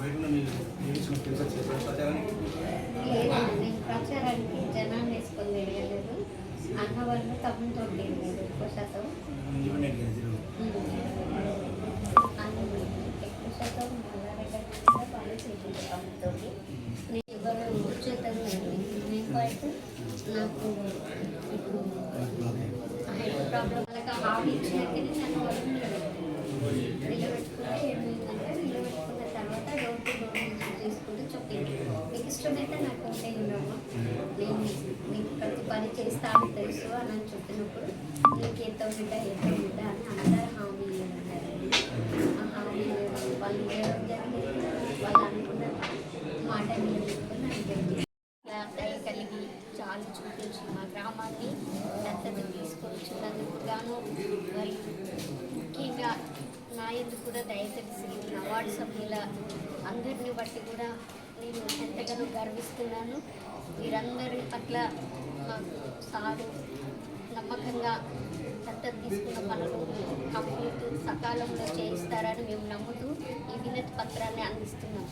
నేను ప్రచారానికి జనాన్ని వేసుకొని తిరగలేదు. అన్న వాళ్ళు తమ్ముతో తిరగలేదు ఎక్కువ శాతం. ఎక్కువ శాతం మల్లారెడ్డి వాళ్ళు చేసింది తమ్ముతో. నేను ఎవరు ఉచితం లేదు. నేను బయట నాకు ఇప్పుడు హెల్త్ ప్రాబ్లం వాళ్ళకి హాబీ ఇచ్చినట్టు నన్ను వాళ్ళు నిలబెట్టుకుంటే ఏమైందంటే నిలబెట్టుకున్న తర్వాత డోర్ టు డోర్ చేసుకుంటూ చెప్పింది, మీకు ఇష్టమైతే నాకు ఉంటే ఉండమ్మా, నేను నీకు ప్రతి పని చేస్తాను తెలుసు అని చెప్పినప్పుడు నీకు ఎంత బిడ్డ ఎంత బిడ్డ అని అందరూ హామీ అన్నారు. ఆ హామీ వాళ్ళు జరిగింది, వాళ్ళు అనుకున్న మాట నిలబెట్టుకుని అడిగింది. దయ కలిగి చాలా చూపించి మా గ్రామాన్ని దత్తత తీసుకొచ్చినందుకు గాను మరియు ముఖ్యంగా నా ఎందుకు కూడా దయ తెలిసి అవార్డు సభ్యుల అందరిని బట్టి కూడా నేను ఎంతగానో గర్విస్తున్నాను. వీరందరి పట్ల మాకు సాగు నమ్మకంగా దత్తత తీసుకున్న పనులు కంప్లీట్ సకాలంలో చేయిస్తారని మేము నమ్ముతూ ఈ వినతి పత్రాన్ని అందిస్తున్నాం.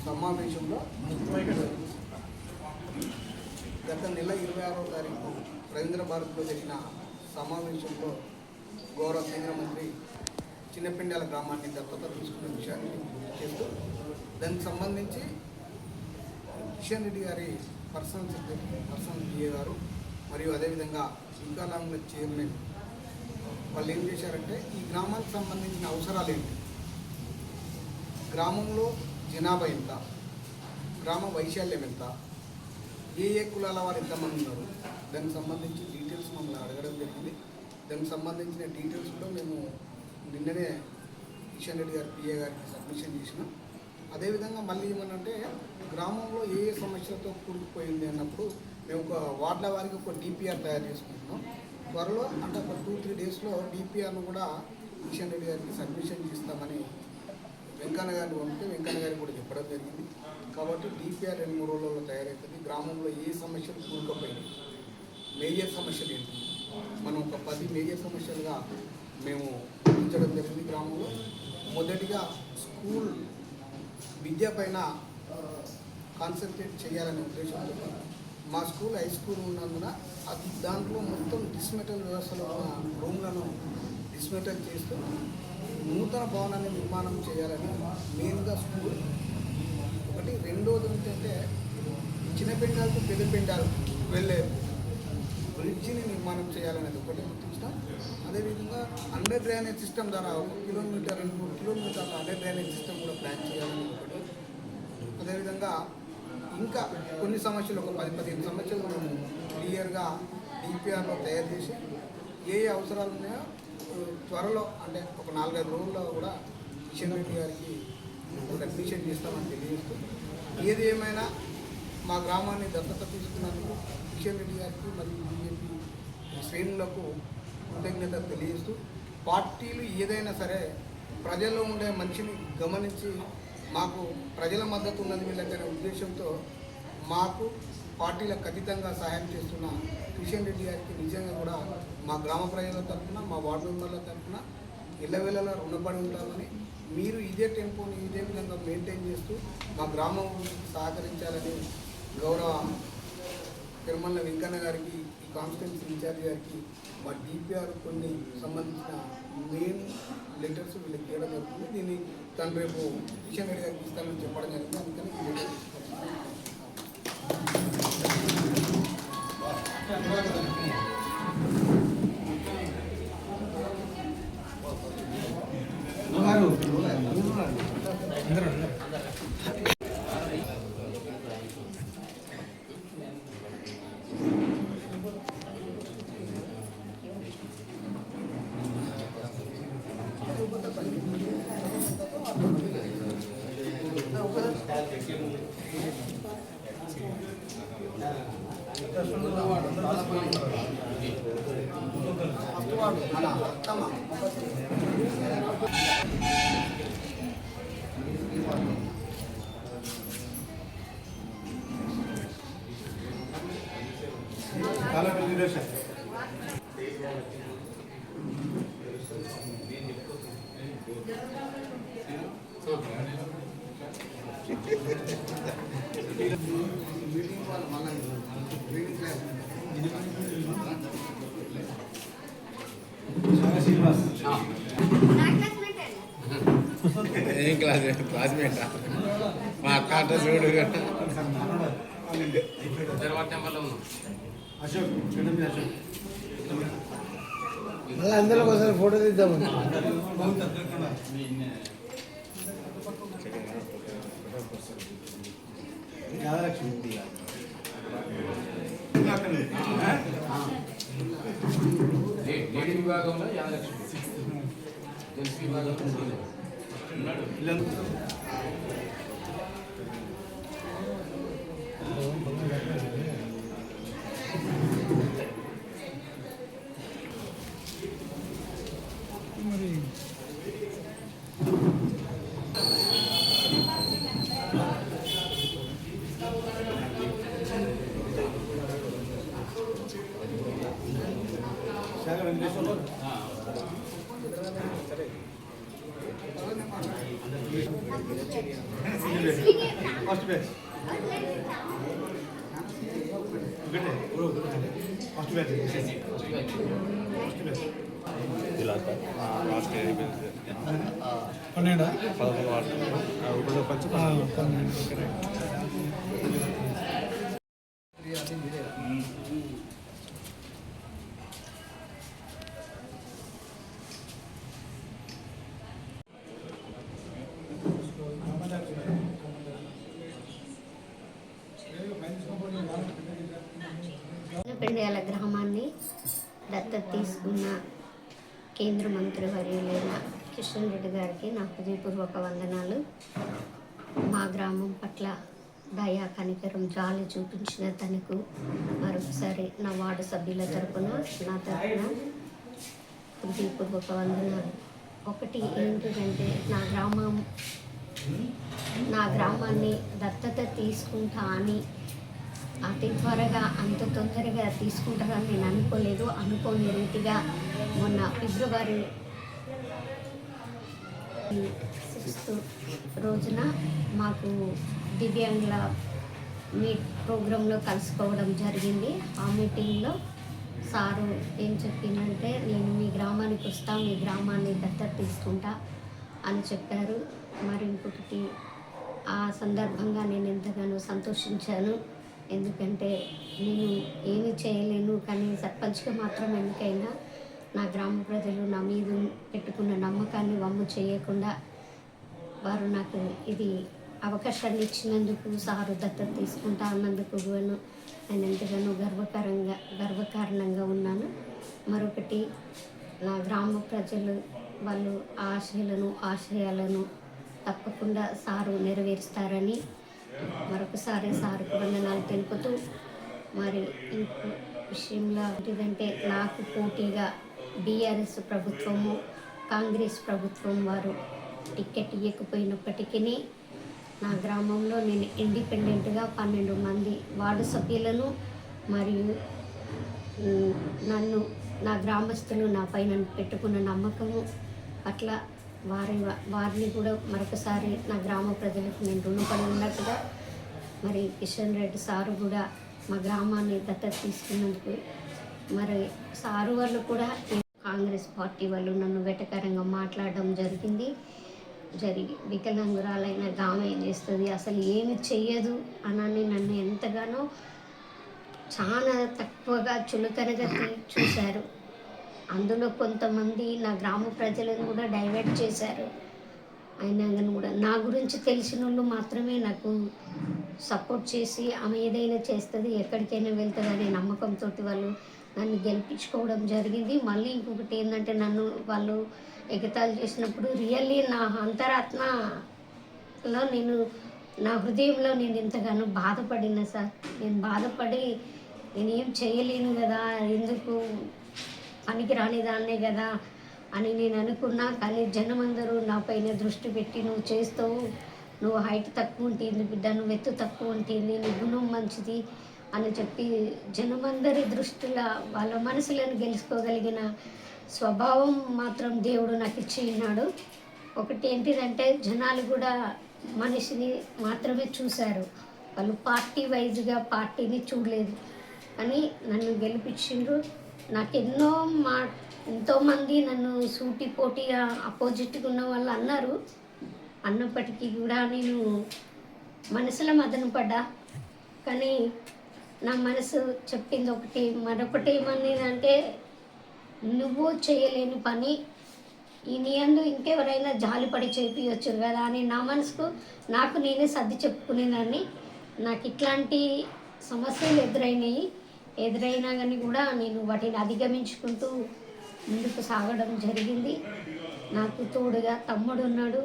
సమావేశంలో గత నెల 26వ తారీఖు రవీంద్ర భారత్లో జరిగిన సమావేశంలో గౌరవ కేంద్ర మంత్రి చిన్నపిండాల గ్రామాన్ని దత్తత తీసుకున్న విషయాన్ని చేస్తూ దానికి సంబంధించి కిషన్ రెడ్డి గారి పర్సనల్ సెక్రటరీ పర్సనల్ పిఏ గారు మరియు అదేవిధంగా వికలాంగుల చైర్మన్ వాళ్ళు ఏం చేశారంటే ఈ గ్రామానికి సంబంధించిన అవసరాలు ఏంటి, గ్రామంలో జనాభా ఎంత, గ్రామ వైశాల్యం ఎంత, ఏ కులాల వారు ఎంతమంది ఉన్నారు, దానికి సంబంధించి డీటెయిల్స్ మమ్మల్ని అడగడం జరిగింది. దానికి సంబంధించిన డీటెయిల్స్ కూడా మేము నిన్ననే కిషన్ రెడ్డి గారి పిఏ గారికి సబ్మిషన్ చేసినాం. అదేవిధంగా మళ్ళీ ఏమనంటే గ్రామంలో ఏ సమస్యలతో కూరుకుపోయింది అన్నప్పుడు మేము ఒక వార్డుల వారికి ఒక డిపిఆర్ తయారు చేసుకుంటున్నాం. త్వరలో అంటే ఒక 2-3 డేస్లో డిపిఆర్ను కూడా కిషన్ రెడ్డి గారికి సబ్మిషన్ చేస్తామని వెంకన్న గారిని పంపితే వెంకన్న గారికి కూడా చెప్పడం జరిగింది. కాబట్టి డిపిఆర్ 2-3 రోజుల్లో తయారవుతుంది. గ్రామంలో ఏ సమస్యలు కూరుకుపోయినాయి, మేజర్ సమస్యలు ఏంటి, మనం ఒక 10 మేజర్ సమస్యలుగా మేము ఉంచడం జరిగింది. గ్రామంలో మొదటిగా స్కూల్ విద్య పైన కాన్సన్ట్రేట్ చేయాలనే ఉద్దేశంతో మా స్కూల్ హై స్కూల్ ఉన్నందున అది దాంట్లో మొత్తం డిస్మెటల్ వ్యవస్థలో ఉన్న రూమ్లను డిస్మెటల్ చేస్తూ నూతన భవనాన్ని నిర్మాణం చేయాలని మెయిన్గా స్కూల్ ఒకటి. రెండోది ఏంటంటే చిన్నపిండాలు టు పెద్దపిండాలు వెళ్ళే బ్రిడ్జిని నిర్మాణం చేయాలనేది ఒకటి గుర్తించాం. అదేవిధంగా అండర్ డ్రైనేజ్ సిస్టమ్ ద్వారా 1 కిలోమీటర్ 2-3 కిలోమీటర్ల అండర్ డ్రైనేజ్ సిస్టమ్ కూడా ప్లాన్ చేయాలని ఒకటి. అదేవిధంగా ఇంకా కొన్ని సమస్యలు ఒక 10-15 సమస్యలు మేము క్లియర్గా డిపిఆర్లో తయారు చేసి ఏ అవసరాలు ఉన్నాయో త్వరలో అంటే ఒక 4-5 రోజుల్లో కూడా కిషన్ రెడ్డి గారికి సబ్మిషన్ చేస్తామని తెలియజేస్తూ, ఏది ఏమైనా మా గ్రామాన్ని దత్తత తీసుకున్నందుకు కిషన్ రెడ్డి గారికి మరియు బీజేపీ శ్రేణులకు కృతజ్ఞత తెలియజేస్తూ, పార్టీలు ఏదైనా సరే ప్రజల్లో ఉండే మనిషిని గమనించి మాకు ప్రజల మద్దతు ఉన్నది వీళ్ళకనే ఉద్దేశంతో మాకు పార్టీలకు ఖచ్చితంగా సహాయం చేస్తున్న కిషన్ రెడ్డి గారికి నిజంగా కూడా మా గ్రామ ప్రజల తరఫున మా వార్డు మెంబర్ల తరఫున ఇళ్ళవేళలా రుణపడి ఉంటామని, మీరు ఇదే టెంపోని ఇదే విధంగా మెయింటైన్ చేస్తూ మా గ్రామం సహకరించాలని గౌరవ తిరుమల వెంకన్న గారికి, ఈ కాన్స్టిట్యున్సీ ఇన్ఛార్జ్ గారికి మా డిపిఆర్ కొన్ని సంబంధించిన మెయిన్ లెటర్స్ వీళ్ళకి ఇవ్వడం జరుగుతుంది. దీన్ని తను రేపు కిషన్ రెడ్డి గారికి ఇస్తానని చెప్పడం జరిగింది. అందుకని ఈ లెటర్ ఫస్ట్ వాడు మన అత్తమ్మ మీటింగ్ వాళ్ళు మళ్ళీ మీటింగ్ క్లాస్ ఏం క్లాస్మేట్ మా అక్క అట్ట చూడు తర్వాత నెంబర్లో ఉన్నాం మళ్ళీ అందులో ఒకసారి ఫోటో తీద్దామని లేడీ విభాగంలో 50 లక్షలు జెంట్స్ విభాగంలో మరి ఫస్ట్ బ్యాచ్ ఫస్ట్ బ్యాచ్ పన్నెండా 11 పన్నెండు పెండ్యాల గ్రామాన్ని దత్తత తీసుకున్న కేంద్ర మంత్రి వర్యులైన కిషన్ రెడ్డి గారికి నా హృదయపూర్వక వందనాలు. మా గ్రామం పట్ల దయా కనికరం జాలి చూపించిన తనకు మరొకసారి నా వార్డు సభ్యుల తరపున నా తరపున హృదయపూర్వక వందనాలు. ఒకటి ఏంటంటే నా గ్రామాన్ని దత్తత తీసుకుంటా అని అతి త్వరగా అంత తొందరగా తీసుకుంటారని నేను అనుకోలేదు. అనుకోని రీతిగా మొన్న ఫిబ్రవరి 6 రోజున మాకు దివ్యాంగుల ప్రోగ్రాంలో కలుసుకోవడం జరిగింది. ఆ మీటింగ్లో సారు ఏం చెప్పిందంటే, నేను మీ గ్రామానికి వస్తా, మీ గ్రామాన్ని దత్తత తీసుకుంటా అని చెప్పారు. మరి ఇంకొకటి ఆ సందర్భంగా నేను ఎంతగానో సంతోషించాను. ఎందుకంటే నేను ఏమి చేయలేను, కానీ సర్పంచ్గా మాత్రం ఎందుకైనా నా గ్రామ ప్రజలు నా మీద పెట్టుకున్న నమ్మకాన్ని వమ్ము చేయకుండా వారు నాకు ఇది అవకాశాన్ని ఇచ్చినందుకు, సారు దత్తత తీసుకుంటా అన్నందుకు నేను ఎంతగానో గర్వకారణంగా ఉన్నాను. మరొకటి నా గ్రామ ప్రజలు వాళ్ళు ఆశయాలను తప్పకుండా సారు నెరవేరుస్తారని మరొకసారి సార్కు వందనాలు తెలుపుతూ, మరి ఇంకో విషయంలో ఏంటంటే, నాకు పోటీగా బీఆర్ఎస్ ప్రభుత్వము, కాంగ్రెస్ ప్రభుత్వం వారు టికెట్ ఇవ్వకపోయినప్పటికీ నా గ్రామంలో నేను ఇండిపెండెంట్గా 12 మంది వార్డు సభ్యులను మరియు నా గ్రామస్తులు నా పైన పెట్టుకున్న నమ్మకము పట్ల వారిని కూడా మరొకసారి నా గ్రామ ప్రజలకు నేను రుణపడి ఉన్నట్టుగా, మరి కిషన్ రెడ్డి సారు కూడా మా గ్రామాన్ని దత్తత తీసుకున్నందుకు, మరి సారు వాళ్ళు కూడా కాంగ్రెస్ పార్టీ వాళ్ళు నన్ను వెటకరంగా మాట్లాడడం జరిగి వికలాంగురాలైన గామె ఏం చేస్తుంది, అసలు ఏమి చెయ్యదు అని నన్ను ఎంతగానో చాలా తక్కువగా చులకనగా చూశారు. అందులో కొంతమంది నా గ్రామ ప్రజలను కూడా డైవర్ట్ చేశారు. అయినా కానీ కూడా నా గురించి తెలిసిన వాళ్ళు మాత్రమే నాకు సపోర్ట్ చేసి, ఆమె ఏదైనా చేస్తుంది, ఎక్కడికైనా వెళ్తుంది అనే నమ్మకంతో వాళ్ళు నన్ను గెలిపించుకోవడం జరిగింది. మళ్ళీ ఇంకొకటి ఏంటంటే, నన్ను వాళ్ళు ఎగతాళి చేసినప్పుడు రియల్లీ నా అంతరాత్మలో నా హృదయంలో నేను ఎంతగానో బాధపడిన సార్. నేను బాధపడి నేనేం చేయలేను కదా, ఎందుకు పనికి రానిదాన్నే కదా అని నేను అనుకున్నా. కానీ జనం అందరూ నా పైన దృష్టి పెట్టి నువ్వు చేస్తావు, నువ్వు హైట్ తక్కువ ఉంటుంది బిడ్డ, నువ్వు ఎత్తు తక్కువ ఉంటుంది, నీ గుణం మంచిది అని చెప్పి జనమందరి దృష్టిలో వాళ్ళ మనసులను గెలుచుకోగలిగిన స్వభావం మాత్రం దేవుడు నాకు ఇచ్చి ఉన్నాడు. ఒకటి ఏంటిదంటే జనాలు కూడా మనిషిని మాత్రమే చూశారు, వాళ్ళు పార్టీ వైజ్గా పార్టీని చూడలేదు. అని నన్ను గెలిపించిండ్రు. నాకు ఎంతోమంది నన్ను సూటి పోటీగా అపోజిట్గా ఉన్న వాళ్ళు అన్నారు. అన్నప్పటికీ కూడా నేను మనసులో మదన పడ్డా. కానీ నా మనసు చెప్పింది ఒకటి, మరొకటి ఏమన్నదంటే నువ్వు చేయలేని పని ఈ నీ అందు ఇంకెవరైనా జాలిపడి చేపించవచ్చు కదా అని నా మనసుకు నాకు నేనే సర్ది చెప్పుకునేదాన్ని. నాకు ఇట్లాంటి సమస్యలు ఎదురైనా కానీ కూడా నేను వాటిని అధిగమించుకుంటూ ముందుకు సాగడం జరిగింది. నాకు తోడుగా తమ్ముడు ఉన్నాడు.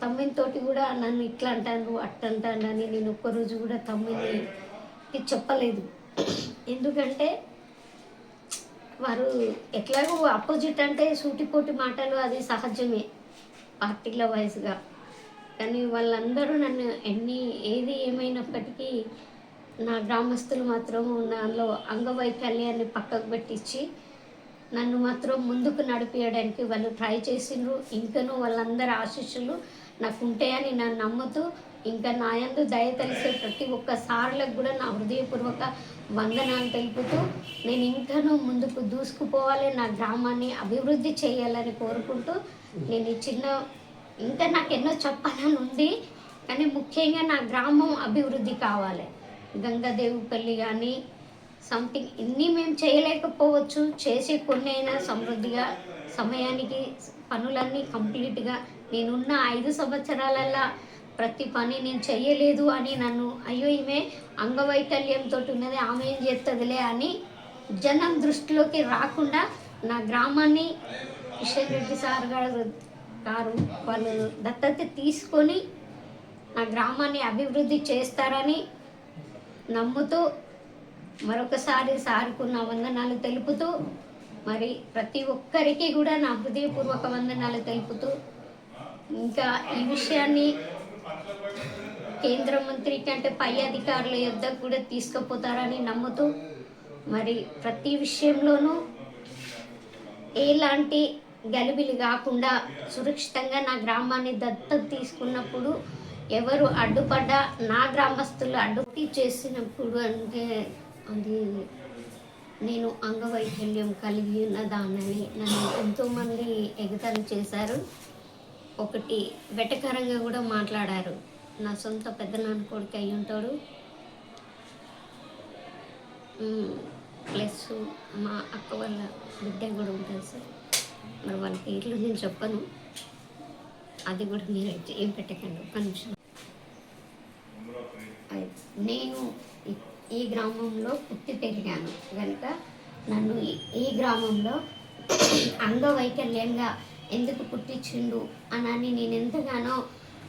తమ్మునితోటి కూడా నన్ను ఇట్లా అంటాను అట్టంటాను అని నేను ఒక్కరోజు కూడా తమ్మునికి చెప్పలేదు. ఎందుకంటే వారు ఎట్లాగో అపోజిట్ అంటే సూటిపోటి మాటలు అది సహజమే పార్టీల వైజ్గా. కానీ వాళ్ళందరూ నన్ను ఏది ఏమైనప్పటికీ నా గ్రామస్తులు మాత్రం నాలో అంగవైకల్యాన్ని పక్కకు పెట్టించి నన్ను మాత్రం ముందుకు నడిపించడానికి వాళ్ళు ట్రై చేసిండ్రు. ఇంకనూ వాళ్ళందరి ఆశీస్సులు నాకు ఉంటాయని నన్ను నమ్ముతూ ఇంకా నా యందు దయ తెలిసే ప్రతి ఒక్క సార్లకు కూడా నా హృదయపూర్వక వందనాలు తెలుపుతూ నేను ఇంకనూ ముందుకు దూసుకుపోవాలి, నా గ్రామాన్ని అభివృద్ధి చేయాలని కోరుకుంటూ నేను ఇంకా నాకు ఎన్నో చెప్పాలని ఉంది. కానీ ముఖ్యంగా నా గ్రామం అభివృద్ధి కావాలి. గంగాదేవిపల్లి కానీ సంథింగ్ ఇన్ని మేము చేయలేకపోవచ్చు, చేసే కొన్ని అయినా సమృద్ధిగా సమయానికి పనులన్నీ కంప్లీట్గా నేనున్న 5 సంవత్సరాలల్లో ప్రతి పని నేను చేయలేదు అని నన్ను అయ్యో ఈమె అంగవైకల్యంతో ఉన్నది ఆమె ఏం చేస్తుందిలే అని జనం దృష్టిలోకి రాకుండా నా గ్రామాన్ని కిషన్ రెడ్డి సార్ గారు వాళ్ళు దత్తత తీసుకొని నా గ్రామాన్ని అభివృద్ధి చేస్తారని నమ్ముతూ మరొకసారి సార్కు నా వందనాలు తెలుపుతూ మరి ప్రతి ఒక్కరికి కూడా నా హృదయపూర్వక వందనాలు తెలుపుతూ ఇంకా ఈ విషయాన్ని కేంద్ర మంత్రి కంటే పై అధికారుల యొద్దకు కూడా తీసుకుపోతారని నమ్ముతూ మరి ప్రతి విషయంలోనూ ఎలాంటి గలిబిలి కాకుండా సురక్షితంగా నా గ్రామాన్ని దత్తత తీసుకున్నప్పుడు ఎవరు అడ్డుపడ్డా నా గ్రామస్తులు అడ్డుపడి చేసినప్పుడు అంటే అది నేను అంగవైకల్యం కలిగి ఉన్న దానిని నన్ను ఎంతోమంది ఎగతాళి చేశారు. ఒకటి వెటకరంగా కూడా మాట్లాడారు. నా సొంత పెద్దనాన్న కొడుకు అయి ఉంటాడు, ప్లస్ మా అక్క వాళ్ళ బిడ్డ కూడా ఉంటుంది సార్. మరి వాళ్ళ పేర్లు నేను చెప్పను, అది కూడా మీరు ఏం పెట్టకండి. ఒక్క నిమిషం. నేను ఈ గ్రామంలో పుట్టి పెరిగాను కనుక నన్ను ఈ గ్రామంలో అంగవైకల్యంగా ఎందుకు పుట్టించిండు అని నేను ఎంతగానో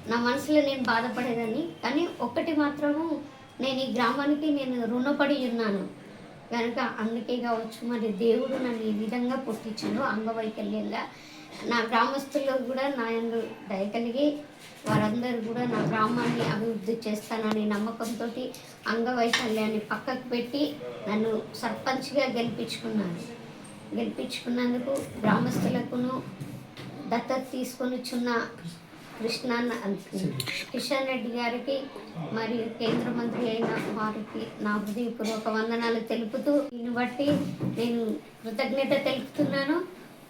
నా మనసులో నేను బాధపడేదాన్ని. కానీ ఒక్కటి మాత్రము నేను ఈ గ్రామానికి నేను రుణపడి ఉన్నాను కనుక అందుకే కావచ్చు మరి దేవుడు నన్ను ఈ విధంగా పుట్టించిండు అంగవైకల్యంగా. నా గ్రామస్తుల్లో కూడా నా యందు దయ కలిగి వారందరూ కూడా నా గ్రామాన్ని అభివృద్ధి చేస్తానని నమ్మకంతో అంగవైకల్యాన్ని పక్కకు పెట్టి నన్ను సర్పంచ్గా గెలిపించుకున్నందుకు గ్రామస్తులకును దత్తత తీసుకొనిచున్న కిషన్ రెడ్డి గారికి మరియు కేంద్ర మంత్రి అయిన వారికి నా హృదయపూర్వక వందనాలు తెలుపుతూ దీన్ని బట్టి నేను కృతజ్ఞత తెలుపుతున్నాను.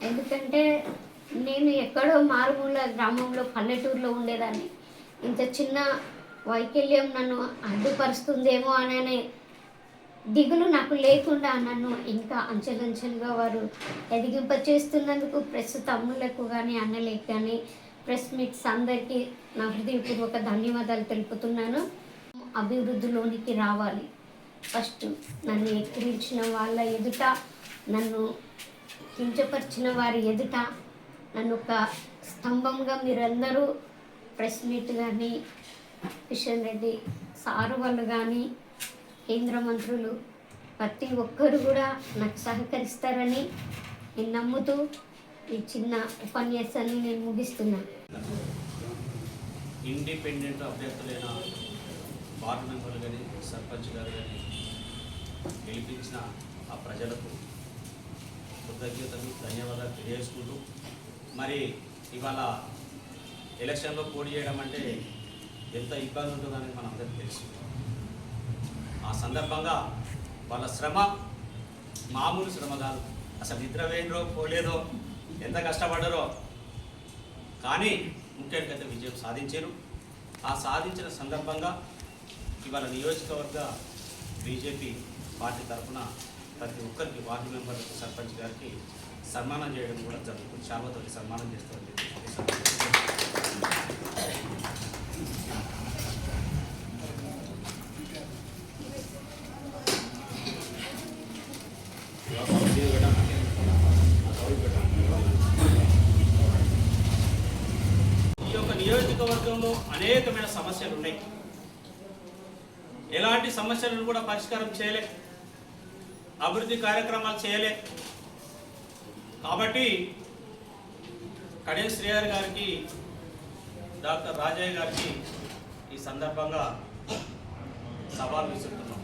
ఎందుకంటే నేను ఎక్కడో మారుమూల గ్రామంలో పల్లెటూరులో ఉండేదాన్ని. ఇంత చిన్న వైకల్యం నన్ను అడ్డుపరుస్తుందేమో అనే దిగులు నాకు లేకుండా నన్ను ఇంకా అంచెలంచెలుగా వారు ఎదిగింపచేస్తున్నందుకు ప్రెస్ తమ్ముళ్లకు కానీ అన్నలకు కానీ ప్రెస్ మీట్స్ అందరికీ నా హృదయపూర్వక ధన్యవాదాలు తెలుపుతున్నాను. అభివృద్ధిలోనికి రావాలి. ఫస్ట్ నన్ను ఎక్కిరించిన వాళ్ళ ఎదుట, నన్ను కించపరిచిన వారి ఎదుట నన్ను ఒక స్తంభంగా మీరందరూ ప్రెస్ మీట్ కానీ కిషన్ రెడ్డి సారు వాళ్ళు కానీ కేంద్ర మంత్రులు ప్రతి ఒక్కరు కూడా నాకు సహకరిస్తారని నేను నమ్ముతూ ఈ చిన్న ఉపన్యాసాన్ని నేను ముగిస్తున్నాను. ఇండిపెండెంట్ అభ్యర్థులైన వార్డు మెంబర్లు కానీ సర్పంచ్ గారు కానీ గెలిపించిన ఆ ప్రజలకు కృతజ్ఞతలు ధన్యవాదాలు తెలియజేసుకుంటూ, మరి ఇవాళ ఎలక్షన్లో పోటీ చేయడం అంటే ఎంత ఇబ్బంది ఉంటుందని మనం అందరికీ తెలుసు. ఆ సందర్భంగా వాళ్ళ శ్రమ మామూలు శ్రమ కాదు. అసలు నిద్ర వేయడో పోలేదో ఎంత కష్టపడ్డారో, కానీ ముఖ్యంగా అయితే విజయం సాధించారు. ఆ సాధించిన సందర్భంగా ఇవాళ నియోజకవర్గ బీజేపీ పార్టీ తరఫున ప్రతి ఒక్కరికి వార్డు మెంబర్లకు సర్పంచ్ గారికి సన్మానం చేయడం కూడా జరుగుతుంది. శాల్వతో సన్మానం చేస్తుంది. ఈ యొక్క నియోజకవర్గంలో అనేకమైన సమస్యలు ఉన్నాయి. ఎలాంటి సమస్యలను కూడా పరిష్కారం చేయలే, అభివృద్ధి కార్యక్రమాలు చేయలే. కాబట్టి కడియం శ్రీహరి గారికి, డాక్టర్ రాజయ్య గారికి ఈ సందర్భంగా సవాల్ విసురుతున్నాం.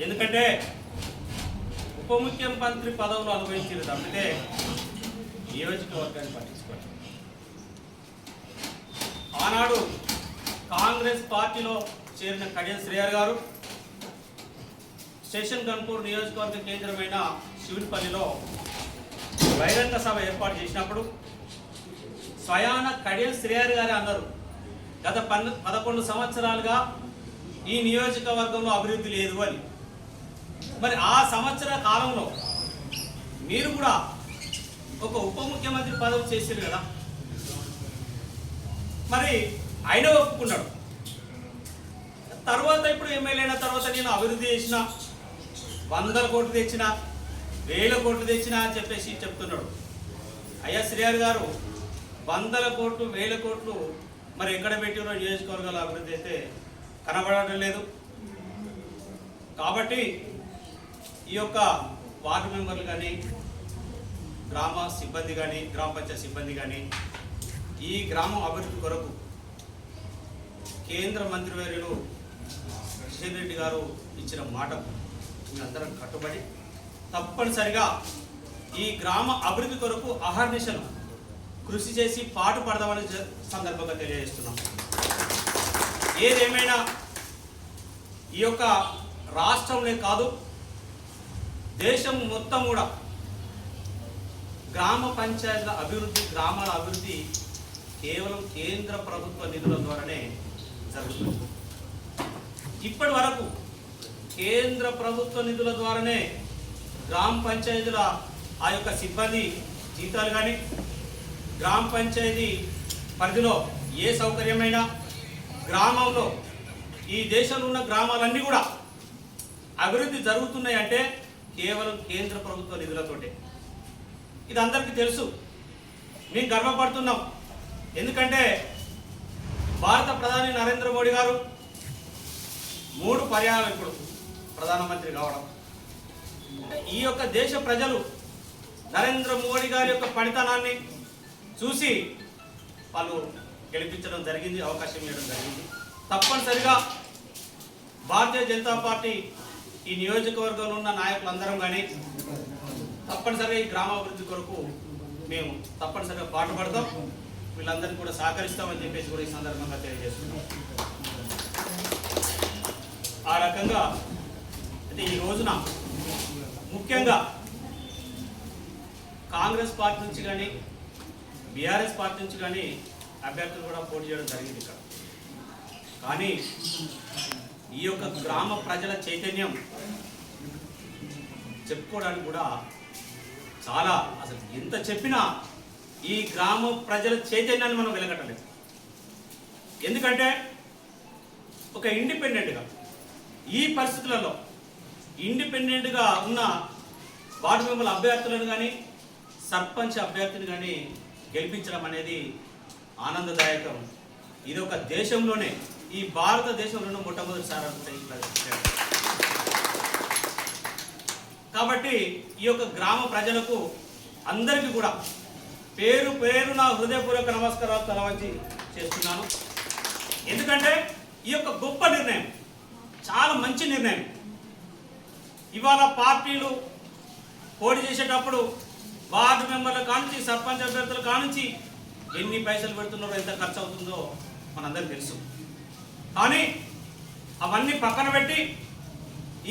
ఎందుకంటే ఉప ముఖ్యమంత్రి పదవులు అనుభవించారు తప్పితే నియోజకవర్గాన్ని పట్టించుకోవాలి. ఆనాడు కాంగ్రెస్ పార్టీలో చేరిన కడియం శ్రీహరి గారు స్టేషన్ గన్పూర్ నియోజకవర్గ కేంద్రమైన శివునిపల్లిలో బహిరంగ సభ ఏర్పాటు చేసినప్పుడు స్వయాన కడియం శ్రీహరి గారు అన్నారు, గత 11 సంవత్సరాలుగా ఈ నియోజకవర్గంలో అభివృద్ధి లేదు అని. మరి ఆ సంవత్సర కాలంలో మీరు కూడా ఒక ఉప ముఖ్యమంత్రి పదవి చేశారు కదా, మరి ఆయన ఒప్పుకున్నాడు. తర్వాత ఇప్పుడు ఎమ్మెల్యే అయిన తర్వాత నేను అభివృద్ధి చేసిన, 100 కోట్లు తెచ్చిన, 1000 కోట్లు తెచ్చిన అని చెప్పేసి చెప్తున్నాడు. అయ్యా శ్రీహరి గారు 100 కోట్లు 1000 కోట్లు మరి ఎక్కడ పెట్టినో నియోజకవర్గాల అభివృద్ధి అయితే కనబడడం లేదు. కాబట్టి ఈ యొక్క వార్డు మెంబర్లు కానీ, గ్రామ సిబ్బంది కానీ, గ్రామ పంచాయతీ సిబ్బంది కానీ ఈ గ్రామం అభివృద్ధి కొరకు కేంద్ర మంత్రివర్యులు కిషన్ రెడ్డి గారు ఇచ్చిన మాట మేమందరం కట్టుబడి తప్పనిసరిగా ఈ గ్రామ అభివృద్ధి కొరకు అహర్నిశలు కృషి చేసి పాటు పడదామని సందర్భంగా తెలియజేస్తున్నాం. ఏదేమైనా ఈ యొక్క రాష్ట్రంలో కాదు, దేశం మొత్తం కూడా గ్రామ పంచాయతీల అభివృద్ధి, గ్రామాల అభివృద్ధి కేవలం కేంద్ర ప్రభుత్వ నిధుల ద్వారానే జరుగుతుంది. ఇప్పటి వరకు కేంద్ర ప్రభుత్వ నిధుల ద్వారానే గ్రామ పంచాయతీల ఆ యొక్క సిబ్బంది జీతాలు కానీ, గ్రామ పంచాయతీ పరిధిలో ఏ సౌకర్యమైనా, గ్రామంలో ఈ దేశంలో ఉన్న గ్రామాలన్నీ కూడా అభివృద్ధి జరుగుతున్నాయి అంటే కేవలం కేంద్ర ప్రభుత్వ నిధులతోటే. ఇది అందరికీ తెలుసు, మేము గర్వపడుతున్నాం. ఎందుకంటే భారత ప్రధాని నరేంద్ర మోడీ గారు 3 పర్యాయాలు ఇప్పుడు ప్రధానమంత్రి కావడం, ఈ యొక్క దేశ ప్రజలు నరేంద్ర మోడీ గారి యొక్క పనితనాన్ని చూసి వాళ్ళు గెలిపించడం జరిగింది, అవకాశం ఇవ్వడం జరిగింది. తప్పనిసరిగా భారతీయ జనతా పార్టీ ఈ నియోజకవర్గంలో ఉన్న నాయకులందరం కానీ తప్పనిసరిగా ఈ గ్రామాభివృద్ధి కొరకు మేము తప్పనిసరిగా పాటుపడతాం. వీళ్ళందరినీ కూడా సహకరిస్తామని చెప్పేసి కూడా ఈ సందర్భంగా తెలియజేస్తున్నాం. ఆ రకంగా అంటే ఈ రోజున ముఖ్యంగా కాంగ్రెస్ పార్టీ నుంచి కానీ, బీఆర్ఎస్ పార్టీ నుంచి కానీ అభ్యర్థులు కూడా పోటీ చేయడం జరిగింది ఇక్కడ. కానీ ఈ యొక్క గ్రామ ప్రజల చైతన్యం చెప్పుకోవడానికి కూడా చాలా, అసలు ఎంత చెప్పినా ఈ గ్రామ ప్రజల చైతన్యాన్ని మనం వెలగట్టలేదు. ఎందుకంటే ఒక ఇండిపెండెంట్గా ఈ పరిస్థితులలో ఇండిపెండెంట్గా ఉన్న వార్డు మెంబర్ల అభ్యర్థులను కానీ, సర్పంచ్ అభ్యర్థిని కానీ గెలిపించడం అనేది ఆనందదాయకం. ఇది ఒక దేశంలోనే, ఈ భారతదేశంలోనే మొట్టమొదటిసారి అనుకుంటే కాబట్టి ఈ యొక్క గ్రామ ప్రజలకు అందరికీ కూడా పేరు పేరు నా హృదయపూర్వక నమస్కారాలు తలవంచి చేస్తున్నాను. ఎందుకంటే ఈ యొక్క గొప్ప నిర్ణయం చాలా మంచి నిర్ణయం. ఇవాళ పార్టీలు పోటీ చేసేటప్పుడు వార్డు మెంబర్ల కానుంచి సర్పంచ్ అభ్యర్థుల కానుంచి ఎన్ని పైసలు పెడుతున్నారో ఎంత ఖర్చు అవుతుందో మనందరికీ తెలుసు. కానీ అవన్నీ పక్కన పెట్టి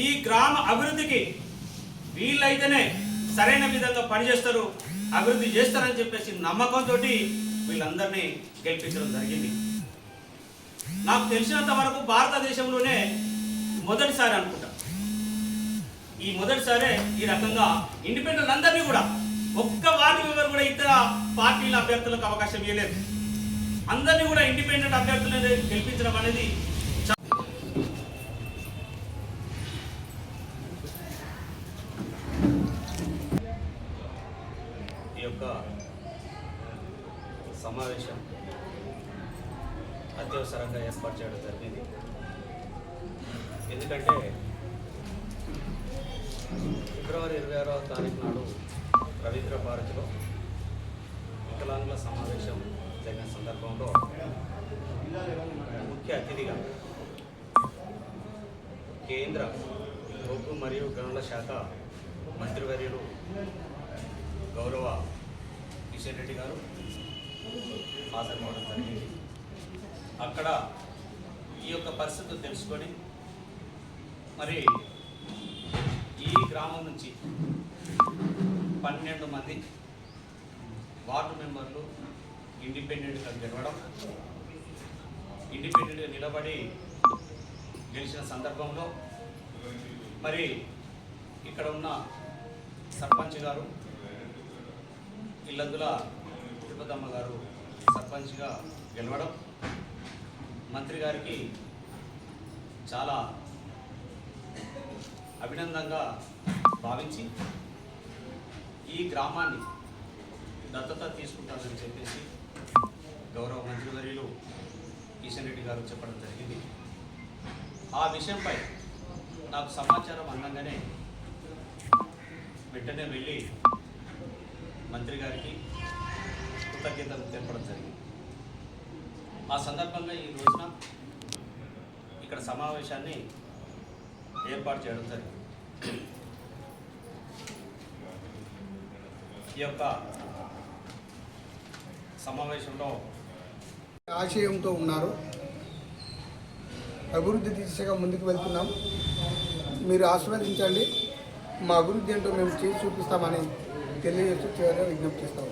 ఈ గ్రామ అభివృద్ధికి వీళ్ళైతేనే సరైన విధంగా పనిచేస్తారు, అభివృద్ధి చేస్తారని చెప్పేసి నమ్మకంతో వీళ్ళందరినీ గెలిపించడం జరిగింది. నాకు తెలిసినంత వరకు భారతదేశంలోనే మొదటిసారి అనుకుంటా, ఈ మొదటిసారే ఈ రకంగా ఇండిపెండెంట్ అందరినీ కూడా ఒక్క వార్డు మెంబర్ కూడా ఇతర పార్టీల అభ్యర్థులకు అవకాశం ఇవ్వలేదు. అందరినీ కూడా ఇండిపెండెంట్ అభ్యర్థులను గెలిపించడం అనేది ఈ యొక్క సమావేశం అత్యవసరంగా ఏర్పాటు చేయడం జరిగింది. ఎందుకంటే ఫిబ్రవరి 26వ తారీఖు నాడు రవీంద్ర భారతిలో వికలాంగుల సమావేశం జరిగిన సందర్భంలో ముఖ్య అతిథిగా కేంద్ర బొగ్గు మరియు గనుల శాఖ మంత్రివర్యులు గౌరవ కిషన్ రెడ్డి గారు హాజరవడం జరిగింది. అక్కడ ఈ యొక్క పరిస్థితులు తెలుసుకొని మరి ఈ గ్రామం నుంచి 12 మంది వార్డు మెంబర్లు ఇండిపెండెంట్గా నిలబడి గెలిచిన సందర్భంలో మరి ఇక్కడ ఉన్న సర్పంచ్ గారు ఇల్లందుల తిరుపతమ్మ గారు సర్పంచ్గా గెలవడం మంత్రి గారికి చాలా అభినందనగా భావించి ఈ గ్రామాన్ని దత్తత తీసుకుంటానని చెప్పేసి గౌరవ మంత్రివర్యులు కిషన్ రెడ్డి గారు చెప్పడం జరిగింది. ఆ విషయంపై నాకు సమాచారం అందంగానే వెంటనే వెళ్ళి మంత్రి గారికి కృతజ్ఞతలు తెలపడం జరిగింది. ఆ సందర్భంగా ఈ రోజున ఇక్కడ సమావేశాన్ని ఏర్పాటు చేయడం జరిగింది. ఈ యొక్క సమావేశంలో ఆశయంతో ఉన్నారు. అభివృద్ధి దిశగా ముందుకు వెళ్తున్నాం. మీరు ఆశీర్వదించండి. మా అభివృద్ధి ఏంటో మేము చేసి చూపిస్తామని తెలియజేస్తూ చివరిగా విజ్ఞప్తి చేస్తాము.